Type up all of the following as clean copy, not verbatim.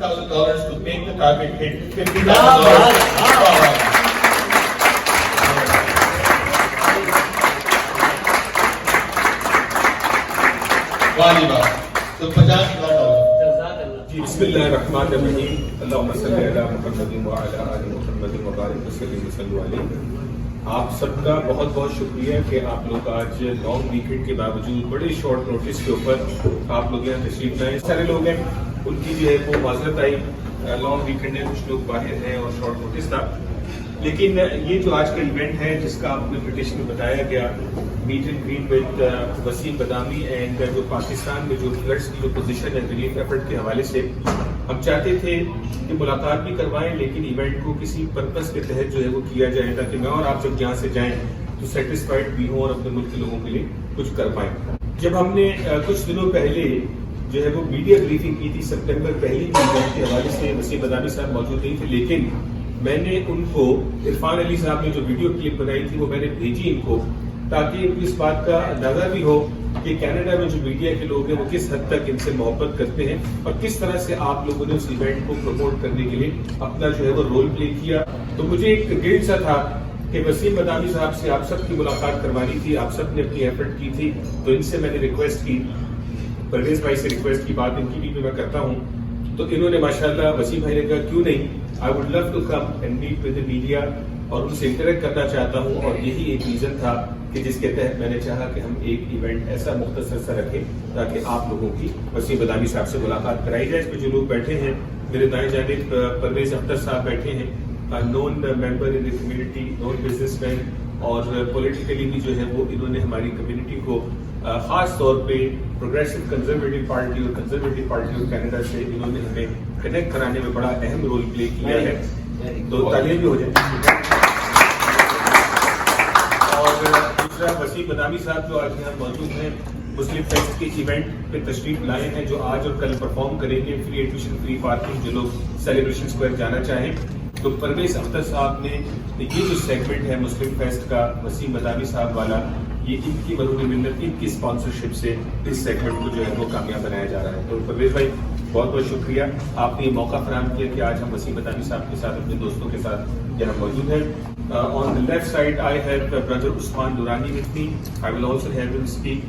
$100,000 to make the target hit $50,000. तो $50,000। बिस्मिल्लाहिर्रहमानिर्रहीम, अल्लाहुम्मा सल्ली अला मुहम्मदिन व अला आलि मुहम्मदिन व बारिक वसल्लम अलैहि। आप सबका बहुत बहुत शुक्रिया कि आप लोग आज लॉन्ग वीकेंड के बावजूद बड़े शॉर्ट नोटिस के ऊपर आप लोग यहाँ तशरीफ लाए। सारे लोग हैं, उनकी जो है वो माजरत आई, लॉन्ग वीकेंड है, कुछ लोग बाहर हैं और शॉर्ट नोटिस था। लेकिन ये जो आज का इवेंट है जिसका आपको इन्विटेशन में बताया गया, meet and greet with Wasim Badami and जो पाकिस्तान में जो फ्लड्स की जो पोजीशन है रिलीफ एफर्ट के हवाले से, हम चाहते थे कि मुलाकात भी करवाएं, लेकिन इवेंट को किसी पर्पस के तहत जो है वो किया जाए ताकि मैं और आप जब यहाँ से जाएं तो सेटिस्फाइड भी हों और अपने मुल्क के लोगों के लिए कुछ कर पाएं। जब हमने कुछ दिनों पहले जो है वो मीडिया ब्रीफिंग की थी सितंबर पहली इवेंट के हवाले से, वसीम बदामी साहब मौजूद नहीं थे, लेकिन मैंने उनको इरफान अली साहब ने जो वीडियो क्लिप बनाई थी वो मैंने भेजी इनको, ताकि इनको इस बात का अंदाजा भी हो कि कनाडा में जो मीडिया के लोग हैं वो किस हद तक इनसे मोहब्बत करते हैं और किस तरह से आप लोगों ने उस इवेंट को प्रमोट करने के लिए अपना जो है वो रोल प्ले किया। तो मुझे एक गिल्ट सा था कि वसीम बदामी साहब से आप सबकी मुलाकात करवानी थी, आप सब ने अपनी एफर्ट की थी, तो इनसे मैंने रिक्वेस्ट की, परवेज भाई से रिक्वेस्ट की, बात इनकी भी मैं करता हूँ। तो इन्होंने माशाल्लाह वसीम भाई ने कहा क्यों नहीं, I would love to come and meet with the media, और उनसे इंटरेक्ट करना चाहता हूं। और यही एक रीजन था कि जिसके तहत मैंने चाहा कि हम एक इवेंट ऐसा मुख्तसर सा रखें ताकि आप लोगों की वसीम बदामी साहब से मुलाकात कराई जाए। इसमें जो लोग बैठे हैं, मेरे दाएं जानिब परवेज अख्तर साहब बैठे हैं, known member in the community, known businessman, और पॉलिटिकली भी जो है वो इन्होंने हमारी कम्युनिटी को खास तौर पे प्रोग्रेसिव कंजर्वेटिव पार्टी और कंजर्वेटिव पार्टी ऑफ कनाडा से इन्होंने हमें कनेक्ट कराने में बड़ा अहम रोल प्ले किया है। तो तालियां भी हो जाए। और दूसरा, वसीम बदामी साहब जो आज यहाँ मौजूद हैं, मुस्लिम फेस्ट के इवेंट पे तशरीफ लाए हैं, जो आज और कल परफॉर्म करेंगे, फ्री एडमिशन, फ्री पार्किंग, जो लोग सेलिब्रेशन स्क्वायर जाना चाहें। तो परवेज अख्तर साहब ने ये जो सेगमेंट है मुस्लिम फेस्ट का वसीम बदामी साहब वाला, ये इनकी मदद मिन्नत, इनकी स्पॉन्सरशिप से इस सेगमेंट को जो है वो कामयाब बनाया जा रहा है। तो परवेज भाई बहुत बहुत शुक्रिया, आपने ये मौका फराहम किया कि आज हम वसीम बदामी साहब के साथ अपने दोस्तों के साथ यहाँ मौजूद हैं। On the left side I have brother Usman Durrani with me, I will also have him speak.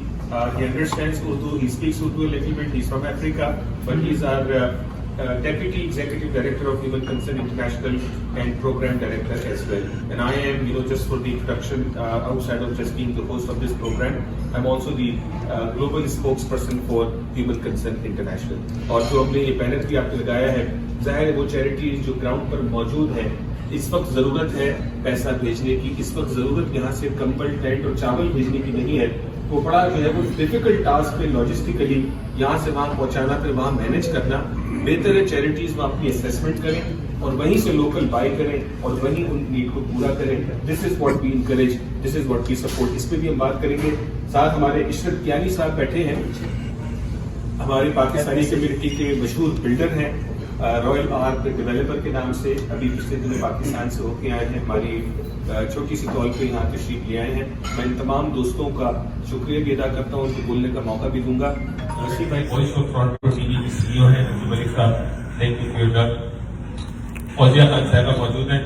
He understands Urdu, he speaks Urdu a little bit, he's from Africa, but he's our Deputy Executive Director of Human Concern International and Program Director as well. And I am, just for the introduction, outside of just being the host of this program, I'm also the global spokesperson for Human Concern International. और जो हमने ये banner भी आपको लगाया है, जाहिर है वो चैरिटीज जो ग्राउंड पर मौजूद है, इस वक्त जरूरत है पैसा भेजने की, इस वक्त जरूरत यहाँ से कंबल, टेंट और चावल भेजने की नहीं है। वो बड़ा जो है वो डिफिकल्ट टास्क है लॉजिस्टिकली यहाँ से वहाँ पहुँचाना, फिर वहाँ मैनेज करना। बेहतर है चैरिटीज में अपनी असेसमेंट करें और वहीं से लोकल बाय करें और वहीं उन नीड को पूरा करें। This is what we encourage, this is what we support. इस पे भी हम बात करेंगे। साथ हमारे इशरत कियानी साहब बैठे हैं, हमारे पाकिस्तानी कम्युनिटी के मशहूर बिल्डर हैं, रॉयल आर्क डेवलपर के नाम से, अभी पिछले दिनों पाकिस्तान से होके आए हैं, हमारी छोटी सी कॉल पे यहाँ तशरीफ ले आए हैं। मैं इन तमाम दोस्तों का शुक्रिया भी अदा करता हूँ, उनको बोलने का मौका भी दूंगा। वसीम भाई वॉइस ऑफ टोरंटो टीवी के सीईओ हैं, मलिक साहब, thank you for your work. Fauzia Khan साहब मौजूद हैं,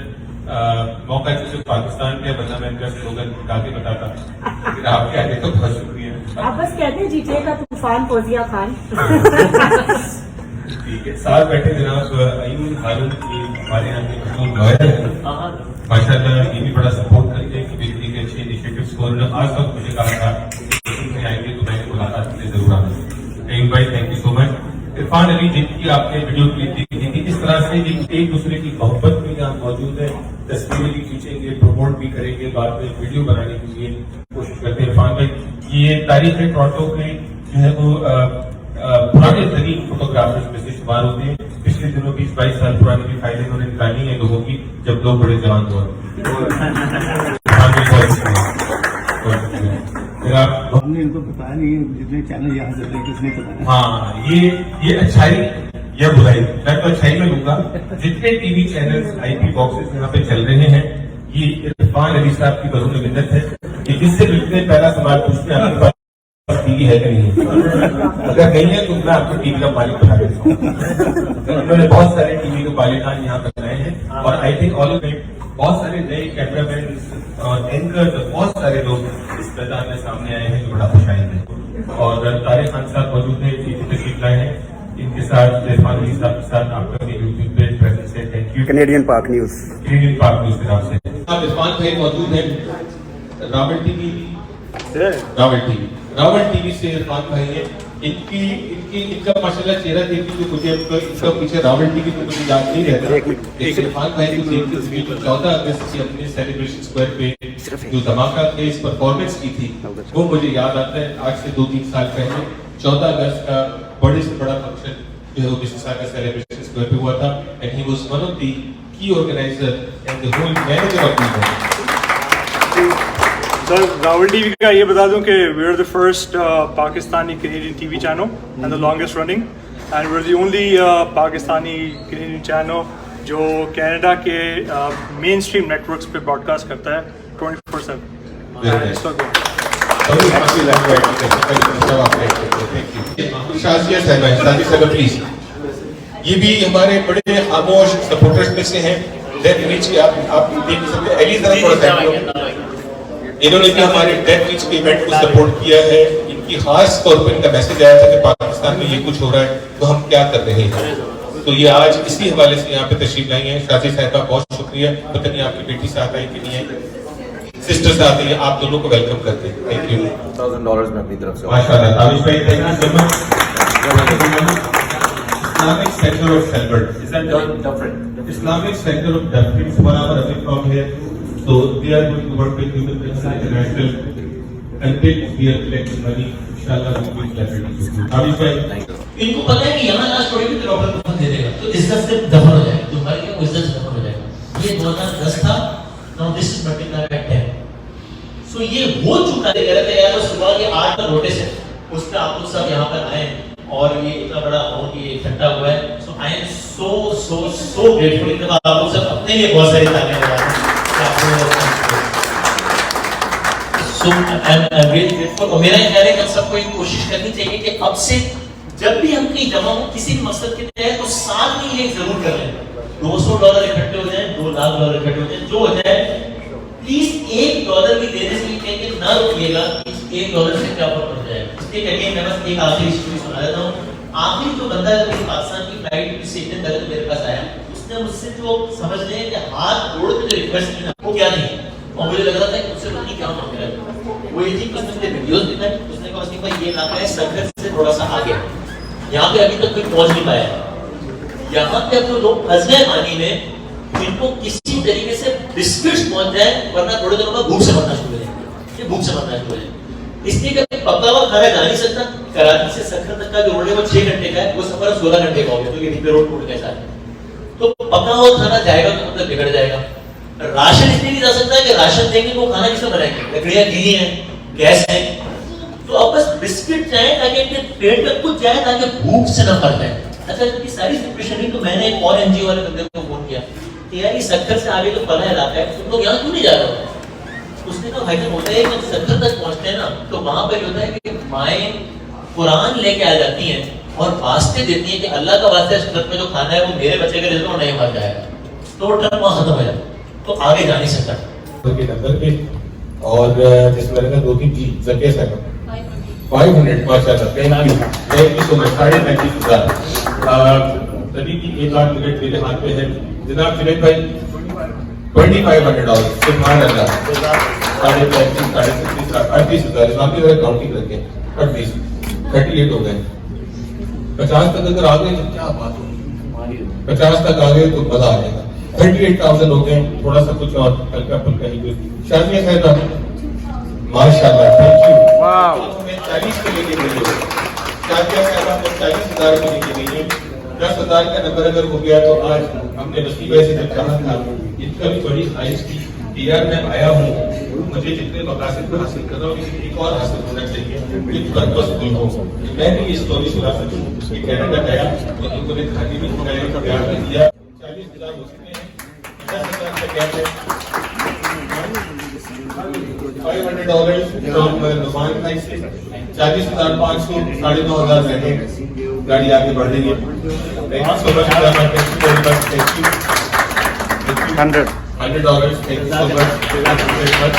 मौका सिर्फ पाकिस्तान का, वरना मैं इनका स्लोगन गा के बताता, लेकिन आपके आगे तो बहुत शुक्रिया। आप बस कहते हैं जीटीए का तूफान फौजिया खान। ठीक है, साथ बैठे जनाब अयून हारून, हमारे यहाँ के मशहूर लॉयर हैं, माशाल्लाह ये भी बड़ा सपोर्ट करते हैं कि बेहतरीन के अच्छे इनिशिएटिव्स को। आज तक मुझे कहा था कि आएंगे तो मैंने मुलाकात के लिए जरूर आना। अयून भाई thank you so much. Irfan Ali जिनकी आपने वीडियो क्लिप दी थी, इस तरह से एक दूसरे की मोहब्बत में यहाँ मौजूद है, तस्वीरें भी खींचेंगे, प्रमोट भी करेंगे, बाद में वीडियो बनाने के लिए कोशिश करते हैं। इरफान भाई ये तारीख है टोरंटो के जो है वो पुराने तरीन फोटोग्राफर्स में से शुमार होते हैं। पिछले दिनों 20-22 साल पुरानी भी फाइलें उन्होंने निकाली हैं लोगों की, जब लोग बड़े जवान हुआ। हमने इनको बताया नहीं, जितने चैनल यहाँ चल रहे किसने बताया। हाँ, ये अच्छाई या बुराई, मैं तो अच्छाई में लूंगा। जितने टीवी चैनल्स आईपी बॉक्सेस यहाँ पे चल रहे हैं, ये इरफान अली साहब की बरूद मिन्नत है कि जिससे मिलते पहला सवाल पूछते हैं आपके पास टीवी है कि नहीं है। अगर नहीं है तो मैं आपको टीवी का मालिक बना देता हूँ। उन्होंने बहुत सारे टीवी के मालिकान यहाँ पर बनाए हैं और आई थिंक ऑल में बहुत सारे नए कैमरामैन और एंकर बहुत सारे लोग इस मैदान में सामने आए हैं जो बड़ा खुशाइन है। और तारिक खान साहब मौजूद है, तशरीफ लाए हैं, इनके साथ इरफान अली साहब के साथ आपका भी यूट्यूब पे प्रेजेंस है। Thank you. कैनेडियन पाक न्यूज की तरफ से आप इरफान भाई मौजूद हैं रावल टीवी से इरफान भाई हैं। इनका माशाल्लाह चेहरा देखिए जो मुझे इनका पीछे रावल टीवी तो मुझे याद नहीं रहता। लेकिन इरफान भाई को देखते हुए जो 14 अगस्त की अपने सेलिब्रेशन स्क्वायर पे जो धमाका केस परफॉर्मेंस की थी वो मुझे याद आता है। आज से 2-3 साल पहले 14 अगस्त का बड़े से बड़ा फंक्शन जो है वो मिसिसागा सेलिब्रेशन स्क्वायर पे हुआ था and he was one of the key organizer and the whole manager of the event. Sir Rawal TV का ये बता दूं कि we are the first Pakistani Canadian TV channel and the longest running and we are the only Pakistani Canadian channel जो Canada के mainstream networks पे broadcast करता है 24/7। शाजिया साहब प्लीज, ये भी हमारे बड़े खामोश सपोर्टर्स में से हैं। डेथ रीच की आप देख सकते हैं, इन्होंने भी हमारे डेथ रीच के इवेंट को सपोर्ट किया है। इनकी खास तौर पर इनका मैसेज आया था कि पाकिस्तान में ये कुछ हो रहा है तो हम क्या कर रहे हैं, तो ये आज इसी हवाले से यहाँ पे तशरीफ लाई है। शाजी साहब का बहुत शुक्रिया। पता नहीं आपकी बेटी साथ आई कि नहीं है, सिस्टर साथ आई, आप दोनों को वेलकम करते हैं। Thank you. $1,000 में अपनी तरफ से माशाल्लाह ताबिश भाई, thank you so much. Islamic Center of Selberg, is that different? Islamic Center of Selberg is 1 hour away from here, so they are going to work with Human Rights International until we are collecting money. Inshallah, we will collaborate. Tabish भाई, इनको पता है कि यहाँ लाश पड़ेगी तो doctor को दे देगा तो इज्जत से दफन हो जाएगा, जो मर गया वो इज्जत से दफन हो जाएगा। ये 2010 था, now this is multiplied by 10। सो ये हो चुका है। कहते हैं यार सुबह के 8 का नोटिस है, उस पे आप लोग सब यहाँ पर आए और ये इतना बड़ा अमाउंट ये इकट्ठा हुआ है। सो आई एम सो ग्रेटफुल। इतना आप लोग सब अपने लिए बहुत सारी तालियां बजा रहे हैं। सो आई एम रियली ग्रेटफुल। और मेरा ख्याल है कि सबको ये कोशिश करनी चाहिए कि अब से जब भी हम कहीं जमा हो किसी भी मकसद के लिए तो साथ में ये जरूर कर लें। $200 इकट्ठे हो जाए, $2 लाख इकट्ठे हो जाए, जो हो जाए, प्लीज $1 भी देने से ये कहेंगे ना रुकिएगा। $1 से क्या फर्क पड़ जाएगा। इसलिए कहिए मैं बस एक आखिरी स्टोरी सुना देता हूँ। आखिर जो बंदा जब पाकिस्तान की फ्लाइट से इतने दर्द मेरे पास आया, उसने मुझसे जो समझ लें कि हाथ जोड़ के जो रिक्वेस्ट की ना वो क्या नहीं है, और मुझे लग रहा था कि मुझसे पता नहीं क्या मांग रहा है। वो ये थी कि उसने वीडियोस दिखाई, उसने कहा वसीम भाई ये इलाका है संघर्ष से थोड़ा सा आगे, यहाँ पे अभी तक कोई पहुंच नहीं पाया। यहाँ पे अब जो लोग फंस गए पानी में, इनको किसी तरीके से बिस्किट्स पहुंच जाए, वरना थोड़े दिनों में भूख से मरना शुरू हो जाएंगे। ये भूख से मरना शुरू हो जाएंगे। इसलिए कभी पका हुआ खाना जा नहीं सकता। कराची से सखर तक का जो रोड है वो 6 घंटे का है, वो सफर 16 घंटे का हो गया क्योंकि पे रोड टूट गए सारे। तो पका हुआ खाना जाएगा तो मतलब बिगड़ जाएगा। राशन इसलिए नहीं जा सकता कि राशन देंगे तो खाना किससे बनाएंगे, लकड़ियां घी है, गैस है। तो अब बस बिस्किट जाए ताकि इनके पेट में कुछ जाए ताकि भूख से न मर जाए। अच्छा इनकी सारी सिचुएशन हुई तो मैंने एक और एनजीओ वाले बंदे को फोन किया कि यार ये सखर से आगे जो बड़ा इलाका है तुम लोग यहाँ क्यों नहीं जा रहे हो। उसने कहा भाई जब होता है जब सखर तक पहुंचते हैं ना तो वहां पर होता है कि माएँ कुरान लेके आ जाती हैं और वास्ते देती हैं कि अल्लाह का वास्ता इस ट्रक में जो खाना है वो मेरे बच्चे के रिज़्क़ में नहीं मर जाएगा, तो वो ट्रक वहां खत्म हो जाता, तो आगे जा नहीं सकता। और जिसमें लगा 2-3 जी जके साहब 500 माशाल्लाह, थैंक यू सो मच। 35,000 तभी की एक आध मिनट मेरे हाथ में है जनाब जुनैद भाई। $2,500 सुभान अल्लाह। 35,000 38,000 इस्लामी जरा काउंटिंग करके 38 हो गए। 50 तक अगर आ गए तो क्या बात होगी, 50 तक आ गए तो मजा आ जाएगा। 38,000 हो गए, थोड़ा सा कुछ और हल्का फुल्का ही कुछ। शाजिया साहब माशाल्लाह, थैंक यू। हमें 40 के लेके गई है शाजिया साहब, हमें 40,000 के लेके गई है। 10,000 का नंबर अगर हो गया तो आज हमने नसीब ऐसे जब कहा था इतना भी बड़ी ख्वाहिश थी कि यार मैं आया हूँ, मुझे जितने मकासद को हासिल कर रहा हूँ एक और हासिल होना चाहिए, एक पर्पसफुल हो। मैं भी ये स्टोरी सुना सकूँ कि कनाडा गया तो उन्होंने खाली भी प्यार दिया। 40,000 हो चुके हैं, 10,000 का गैप है। $500 तो नुमान भाई से 40,500 9,500 रहे, गाड़ी आगे बढ़ रही है। Thank you so much, thank you. $100, thank you so much, thank you very much.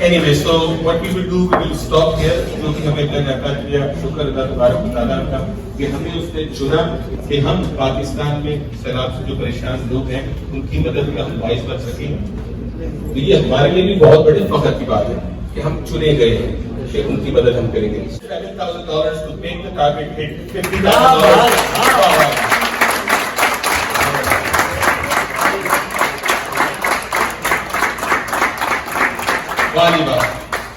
Anyway, so what we will do, we will stop here. जो कि हमें करना चाहिए, शुक्र अदा तबारक ताला का कि हमें उसने चुना कि हम पाकिस्तान में सैलाब से जो परेशान लोग हैं उनकी मदद का हम बाइस बन सकें। तो ये हमारे लिए भी बहुत बड़े फख्र की बात है कि हम चुने गए हैं कि उनकी मदद हम करेंगे। $7,000 to make the target hit $50,000. वाली बात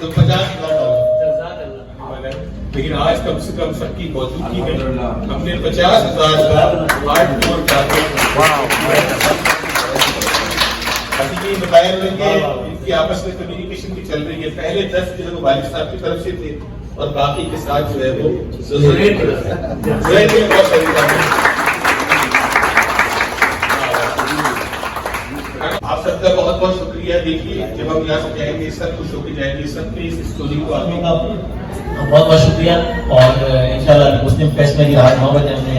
तो $50,000, लेकिन आज कम से कम सबकी मौजूदगी में हमने $50,000 का हार्डकोर टारगेट ये बताया कि इनकी आपस में कम्युनिकेशन भी चल रही है। पहले 10 जो है वो वालिद साहब की तरफ से थे और बाकी के साथ जो है वो बहुत सारी आप सबका बहुत बहुत शुक्रिया। देखिए जब हम यहाँ से जाएंगे सब खुश होकर जाएंगे, सबने इस स्टोरी को आगे का बहुत बहुत शुक्रिया। और इंशाल्लाह मुस्लिम फेस्ट में आज 9 बजे हमने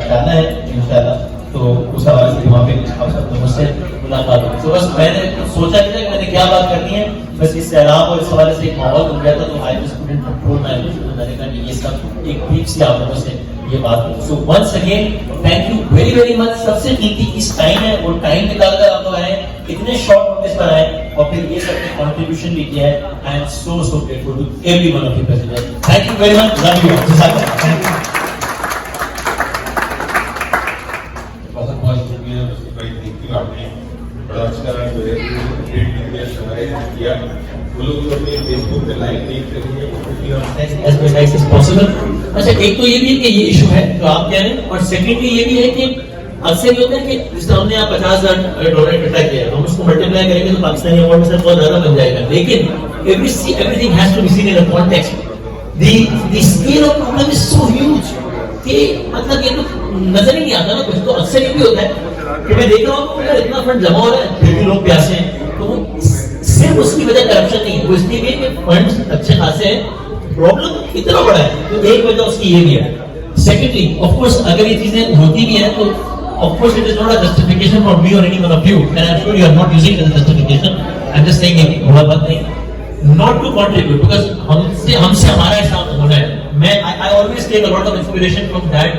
जाना है इंशाल्लाह, तो उस हवाले से वहाँ पे आप सब मुझसे मुलाकात होगी। तो बस मैंने सोचा नहीं था कि मैंने क्या बात करनी है, बस इस सैलाब और इस हवाले से एक माहौल बन गया था, तो I just couldn't control my emotions. मैंने कहा कि ये सब एक क्लिप से आप लोगों से ये बात करूं। So once again thank you very very much. सबसे कीमती इस टाइम है, वो टाइम निकालकर आप लोग आए, इतने शॉर्ट नोटिस पर आए और फिर ये सब कंट्रीब्यूशन भी किया है। I am so grateful to every one of you president. Thank you very much, love you. Thank you. बहुत बहुत शुक्रिया भाई, थैंक यू। आपने बड़ा अच्छा जो है किया। वो लोग अपने फेसबुक पे लाइव देख रहे हैं as precise as possible। अच्छा, एक तो ये भी है कि ये इशू है जो आप कह रहे हैं, और सेकेंडली ये भी है कि अक्सर ये होता है कि जिस तरह हमने यहाँ $50,000 इकट्ठा किया, हम उसको मल्टीप्लाई करेंगे तो पाकिस्तानी अवार्ड में बहुत ज्यादा बन जाएगा। लेकिन everything has to be seen in a context. The scale of problem is so huge कि मतलब ये तो नजर ही नहीं आता ना कुछ। तो अक्सर ये भी होता है कि मैं देख रहा हूँ यार इतना फंड जमा हो रहा है फिर भी लोग प्यासे हैं, तो वो सिर्फ उसकी वजह करप्शन नहीं है, वो इसलिए भी कि फंड अच्छे खासे हैं, प्रॉब्लम इतना बड़ा है, तो एक वजह उसकी ये भी है। सेकेंडली ऑफ कोर्स अगर ये चीजें होती भी हैं तो of course it is not a justification for me और any one of you, and I am sure you are not using it as justification. I am just saying ये बुरा बात नहीं, नॉट टू कंट्रीब्यूट, बिकॉज़ हमसे हमारा हिसाब होना है। मैं I always take a lot of inspiration from that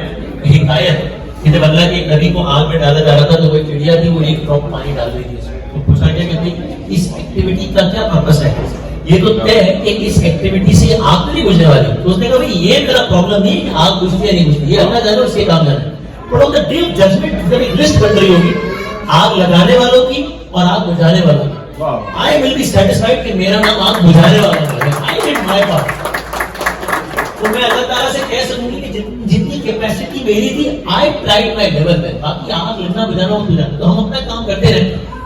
हिकायत कि जब अल्लाह की एक नबी को आग में डाला जा रहा था तो वो चिड़िया थी, वो एक ड्रॉप पानी डाल रही थी, तो पूछा गया कि भाई इस एक्टिविटी का क्या पर्पस है। ये तो तय है कि इस एक्टिविटी से आग नहीं बुझने वाली, तो उसने कहा भाई ये मेरा प्रॉब्लम नहीं कि आग बुझती है नहीं बुझती, ये अल्लाह जाने उसके काम जाने। But on the day of judgement जब एक लिस्ट बन रही होगी आग लगाने वालों की और आग बुझाने वालों की, आई विल बी सेटिस्फाइड कि मेरा नाम आग बुझाने वाला है। I did my part. तो मैं अल्लाह ताला से कह सकूंगी कि जितनी कैपेसिटी मेरी थी आई ट्राइड माय लेवल पे, बाकी आग लगना बुझाना हो बुझाना, तो हम अपना काम करते रहे।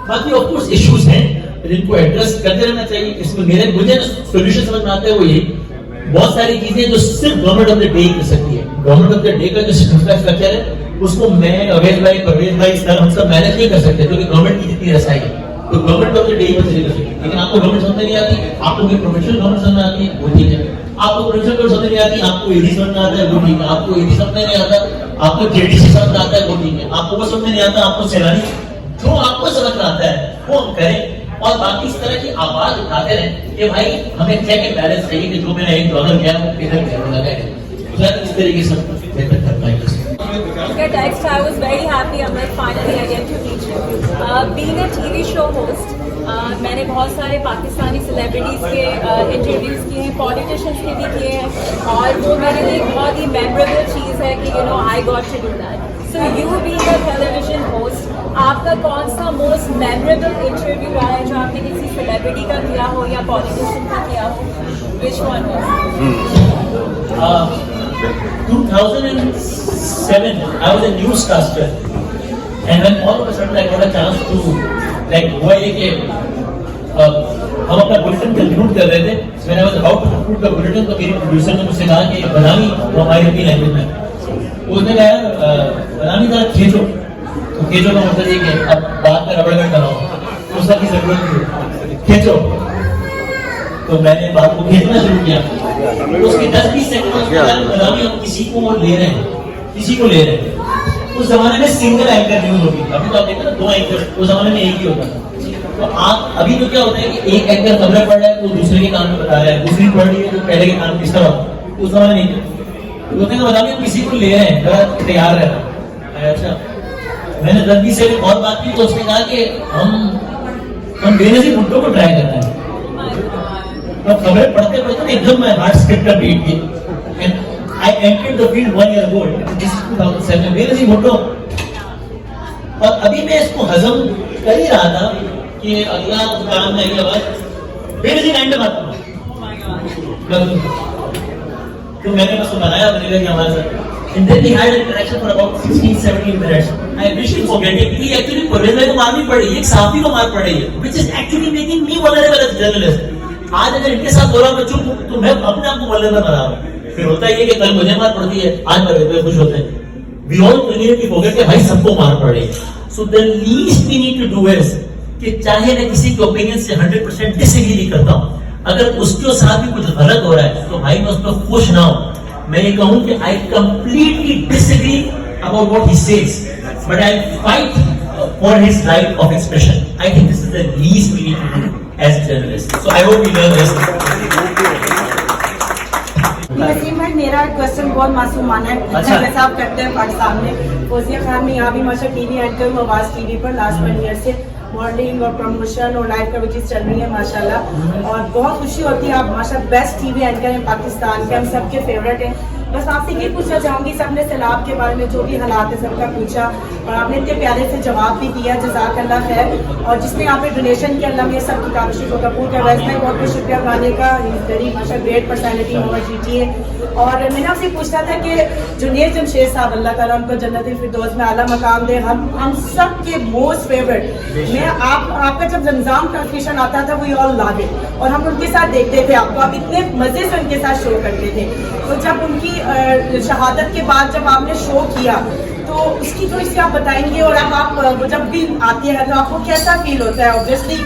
बाकी ऑफ कोर्स इश्यूज हैं जिनको एड्रेस करते रहना चाहिए। इसमें मुझे सॉल्यूशन समझ में आता है वो यही, बहुत सारी चीजें जो सिर्फ गवर्नमेंट ऑफ द डे कर सकती है। गवर्नमेंट ऑफ द डे का जो इंफ्रास्ट्रक्चर है उसको मैं, अवेश भाई, परवेज भाई, सर, हम सब मैनेज नहीं कर सकते क्योंकि गवर्नमेंट की जितनी रसाई है, तो गवर्नमेंट ऑफ द डे कर सकती है। लेकिन आपको गवर्नमेंट समझ नहीं आती, आपको प्रोविंशियल गवर्नमेंट समझ आती है, वो ठीक है। आपको प्रोविंशियल गवर्नमेंट समझ नहीं आती, आपको एडी समझ आता है, वो ठीक है। आपको एडी समझ नहीं आता, आपको जेडीसी समझ आता है, वो ठीक है। आपको वो समझ नहीं आता, आपको सैलानी, जो आपको समझ में आता है वो हम करें। और बाकी इस तरह की आवाज उठाते रहे कि भाई हमें चेक एंड बैलेंस चाहिए कि जो मेरा $1 गया वो किधर गया लगाए, इस तरीके से बेहतर कर पाएंगे। Your text, I was very happy. I'm like, finally I get to meet you. Being a TV show host, मैंने बहुत सारे पाकिस्तानी सेलिब्रिटीज़ के इंटरव्यूज़ किए हैं, पॉलिटिशियंस के भी किए हैं, और वो मेरे लिए बहुत ही मेमोरेबल चीज़ है कि I got to do that. So you being a television host, आपका कौन सा मोस्ट मेमोरेबल इंटरव्यू रहा है जो आपने किसी सेलिब्रिटी का किया हो या पॉलिटिशियन का किया हो? Which one was? 2007, I was a newscaster, and when all of a sudden I got a chance to, like, हुआ ये कि हम अपना बुलेटिन कंक्लूड कर रहे थे। When I was about to conclude the bulletin, तो मेरे प्रोड्यूसर ने मुझसे कहा कि बनानी वो हमारी अपनी लैंग्वेज में, उसने कहा यार बनानी जरा खींचो, तो खींचो का मतलब ये कि अब बात में रबड़ बैंड बनाओ, उसका की जरूरत नहीं, खींचो। तो मैंने बात को भेजना शुरू किया। तो उसके 10-20 सेकंड में हम किसी को ले रहे हैं, किसी को ले रहे हैं। उस जमाने में सिंगल एंकर न्यूज होती थी, अभी तो आप देखते हैं ना 2 एंकर, उस जमाने में एक ही होता था। तो आप अभी तो क्या होता है कि एक एंकर खबरें पढ़ रहा है तो दूसरे के कान में बता रहा है, दूसरी पढ़ रही है तो पहले के कान में इस तरह। उस जमाने नहीं तो कहते बता दें किसी को ले रहे हैं, जरा तैयार रहना। अच्छा, मैंने 10-20 से और बात की तो उसने कहा कि हम बेनजीर भुट्टो को ट्राई करते हैं। तो खबरें पढ़ते पढ़ते एकदम मैं हार्ट स्क्रिप्ट का बीट की। I entered the field 1 year ago. This is 2007. Benazir Bhutto. और अभी मैं इसको हजम कर ही रहा था कि अगला काम नहीं है बस बेनजीर एंड बात करो। तो मैंने उसको बनाया बनेगा कि हमारे साथ। And then we had an interaction for about 16-17 minutes. I wish you forget it. He actually Parvez को मार नहीं पड़ी, एक साफी को मार पड़ी है, which is actually making me vulnerable as a journalist. आज अगर इनके साथ हो रहा मैं चुप हूँ तो मैं अपने आप को vulnerable बना रहा हूँ। फिर होता है कि कल मुझे मार पड़ती है, आज परवेज पे खुश होते हैं। We all really forget कि भाई सबको मार पड़े। So the least we need to do is कि चाहे मैं किसी के ओपिनियन से 100% डिसएग्री नहीं करता हूँ, अगर उसके साथ भी कुछ गलत हो रहा है तो भाई मैं उस पर खुश ना हूँ। मैं ये कहूँ कि I completely disagree about what he says, but I fight for his right of expression. I think this is the least we need to do as journalists. So I hope we learn this. Wasim भाई, मेरा question बहुत मासूमाना है। अच्छा। जैसा आप करते हैं पाकिस्तान में, फौजिया खान में यहाँ भी माशा टीवी एंकर हूँ, आवाज टीवी पर लास्ट 1 ईयर से मॉडलिंग और प्रमोशन और लाइव कवरेज चल रही है माशाल्लाह। और बहुत खुशी होती है, आप माशा बेस्ट टीवी एंकर हैं पाकिस्तान के, हम सबके फेवरेट हैं। बस आपसे ये पूछना चाहूंगी, सबने सैलाब के बारे में जो भी हालात है सबका पूछा और आपने इतने प्यारे से जवाब भी दिया, जज़ाकल्लाह खैर। और जिसने आपने डोनेशन किया, अल्लाह में सब किताब को कबूल कर। वैसे बहुत बहुत शुक्रिया गाने का, वेरी माशा ग्रेट पर्सनैलिटी होगा जीटीए। और मैंने आपसे पूछना था कि जुनेद जमशेद साहब, अल्लाह ताला उनको जन्नतुल फिरदौस में आला मकाम दे, हम सब के मोस्ट फेवरेट। मैं आपका जब रमजान का ऑकेशन आता था वो ऑल लाभ और हम उनके साथ देखते थे आपको, आप इतने मजे से उनके साथ शो करते थे। तो जब उनकी शहादत के बाद जब आपने शो किया तो उसकी थोड़ी सी आप बताएंगे। और अब आप जब भी आते हैं तो आपको कैसा फील होता है? ऑब्वियसली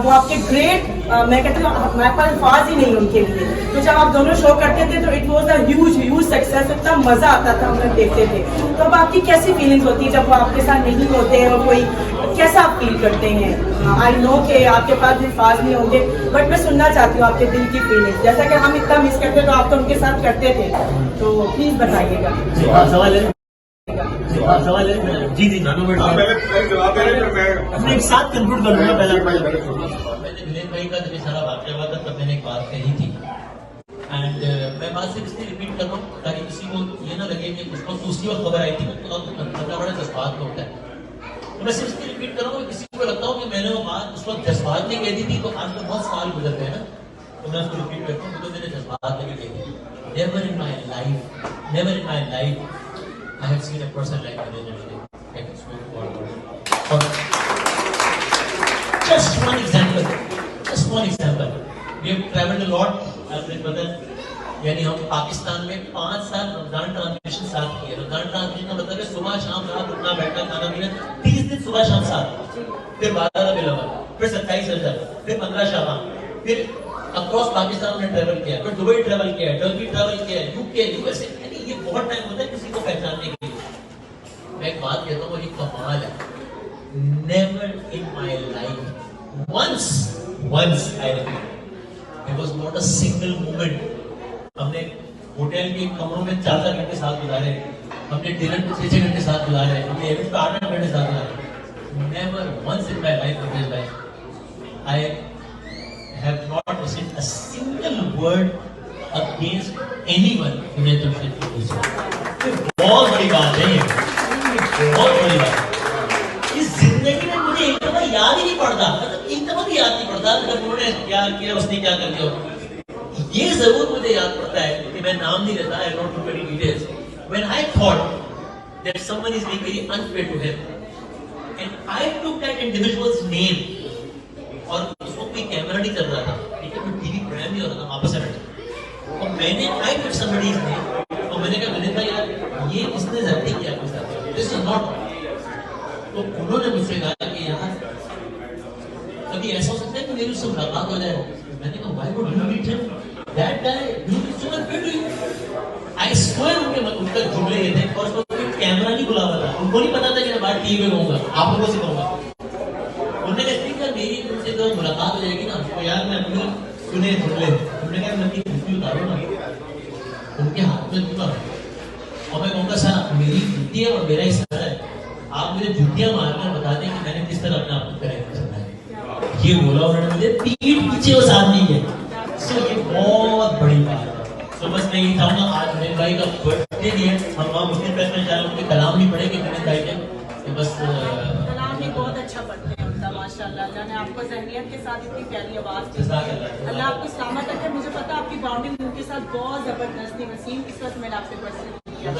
वो आपके ग्रेट, मैं कहती हूँ हमारे पास अल्फाज ही नहीं उनके लिए। तो जब आप दोनों शो करते थे तो it was a huge success, इतना मजा आता था, हम लोग देखते थे। तो अब आपकी कैसी फीलिंग्स होती है जब वो आपके साथ नहीं होते हैं और कोई, कैसा आप फील करते हैं? आई नो कि आपके पास अल्फाज नहीं होंगे, बट मैं सुनना चाहती हूँ आपके दिल की फीलिंग्स। जैसा कि हम इतना मिस करते तो आप तो उनके साथ करते थे, तो प्लीज बताइएगा। सवाल है जी जवाब अपने एक साथ कंक्लूड करूंगा। मैंने विलेन भाई का जब सारा वाक्य हुआ था तब मैंने एक बात कही थी, एंड मैं बात सिर्फ इसलिए रिपीट कर रहा हूँ ताकि किसी को ये ना लगे कि उसको दूसरी वक्त खबर आई थी तो बड़ा जज्बात में होता है। तो मैं सिर्फ इसलिए रिपीट कर रहा हूँ, किसी को लगता हूँ कि मैंने वो बात उस वक्त जज्बात में कह दी थी, तो आज तो बहुत साल गुजर गए ना, तो मैं उसको रिपीट करता हूँ क्योंकि मैंने जज्बात में कही थी। Never in my life I have seen a person like Viren Sahib. I can swear to God. Just one example. We have traveled a lot. आपने पता यानी हम पाकिस्तान में 5 साल रमजान ट्रांसमिशन साथ किए। रमजान ट्रांसमिशन का मतलब है सुबह शाम रात उठना बैठना खाना पीना 30 दिन सुबह शाम साथ, फिर 12 रबीउल अव्वल, फिर 27 रजब, फिर 15 शाबान, फिर अक्रॉस पाकिस्तान में ट्रेवल किया, फिर दुबई ट्रेवल किया, टर्की ट्रेवल किया, यूके, यूएसए, यानी ये बहुत टाइम होता है किसी को पहचानने के लिए। मैं एक बात कहता हूँ, ये कमाल है। Never in my life, once I repeat, there was not a single moment. हमने होटल के कमरों में 4-4 घंटे साथ गुजारे, हमने डिनर में 6-6 घंटे साथ गुजारे, हमने इवेंट पे 8-8 घंटे साथ गुजारे। Never once in my life, I have not received a single word against anyone in the relationship. बहुत बड़ी बात है ये, बहुत बड़ी बात। इस जिंदगी में मुझे एक दफा याद ही नहीं पड़ता, मतलब एक दफा भी याद नहीं पड़ता जब उन्होंने क्या किया, उसने क्या कर दिया। ये जरूर मुझे याद पड़ता है कि मैं नाम नहीं लेता, I don't know many details. When I thought that someone is being very unfair to him, and I took that individual's name, और उसको कोई कैमरा नहीं चल रहा था, ठीक है, कोई टीवी प्रोग्राम नहीं हो रहा था, वापस से बैठा, और मैंने I took somebody's name, और मैंने कहा मैंने कहा यार ये इसने ज्यादती किया कुछ साथ, this is not, तो उन्होंने मुझसे कहा कि यार कभी ऐसा हो सकता है कि मेरी उससे मुलाकात हो जाए, मैंने कहा why would you meet him? That guy, you is so unfair to you. I swear उनका जुमले ये थे और उसको कैमरा नहीं खुला हुआ था, उनको नहीं पता था कि मैं बात टीवी में कहूँगा, आप लोगों से कहूँगा। उन्होंने कहा ठीक है मेरी उनसे तो मुलाकात हो जाएगी ना, तो यार मैं अपनी सुने जुमले, उन्होंने कहा मैं जूती उतारो ना, उनके हाथ में दूंगा और मैं कहूँगा सर मेरी जूती है और मेरा ही सर है, आप मुझे जूतियाँ मारकर बता दें कि मैंने किस तरह अपना आप करेक्ट करना है। ये बोला उन्होंने मुझे, पीठ पीछे वो साथ नहीं है। सो ये बहुत बड़ी बात है। तो बस मैं ये चाहूँगा आज मेरे भाई का बर्थडे भी है, हम वहाँ मुस्लिम प्रेस में चाहे उनके कलाम भी पढ़ेंगे मेरे भाई के, तो बस कलाम भी बहुत अच्छा पढ़ते हैं उनका माशाल्लाह। अल्लाह ने आपको ज़हनियत के साथ इतनी प्यारी आवाज़ दी, अल्लाह आपको सलामत रखे। मुझे पता आपकी बाउंडिंग उनके साथ बहुत ज़बरदस्त थी वसीम, इस वक्त मैंने आपसे क्वेश्चन किया।